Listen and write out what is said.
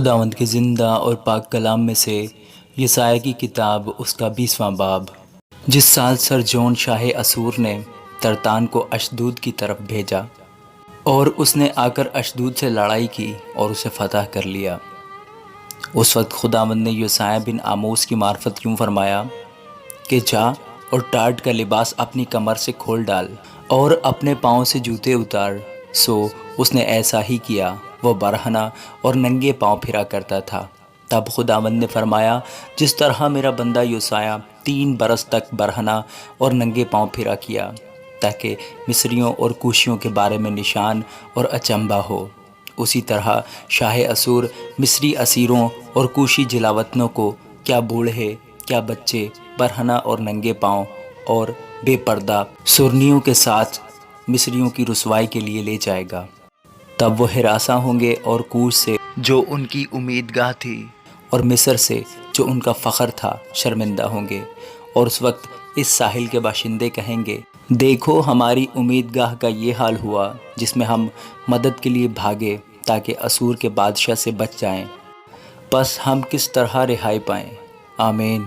خداوند کے زندہ اور پاک کلام میں سے یسایہ کی کتاب اس کا 20واں باب۔ جس سال سر جون شاہ اسور نے ترتان کو اشدود کی طرف بھیجا اور اس نے آ کر اشدود سے لڑائی کی اور اسے فتح کر لیا، اس وقت خداوند نے یسایہ بن آموس کی معرفت یوں فرمایا کہ جا اور ٹاٹ کا لباس اپنی کمر سے کھول ڈال اور اپنے پاؤں سے جوتے اتار۔ سو اس نے ایسا ہی کیا، وہ برہنہ اور ننگے پاؤں پھرا کرتا تھا۔ تب خداوند نے فرمایا، جس طرح میرا بندہ یسایہ 3 برس تک برہنہ اور ننگے پاؤں پھرا کیا تاکہ مصریوں اور کوشیوں کے بارے میں نشان اور اچنبھا ہو، اسی طرح شاہ اسور مصری اسیروں اور کوشی جلاوطنوں کو، کیا بوڑھے کیا بچے، برہنہ اور ننگے پاؤں اور بے پردہ سرنیوں کے ساتھ مصریوں کی رسوائی کے لیے لے جائے گا۔ تب وہ ہراساں ہوں گے اور کوش سے جو ان کی امیدگاہ تھی اور مصر سے جو ان کا فخر تھا شرمندہ ہوں گے، اور اس وقت اس ساحل کے باشندے کہیں گے، دیکھو ہماری امیدگاہ کا یہ حال ہوا جس میں ہم مدد کے لیے بھاگے تاکہ اسور کے بادشاہ سے بچ جائیں، پس ہم کس طرح رہائی پائیں۔ آمین۔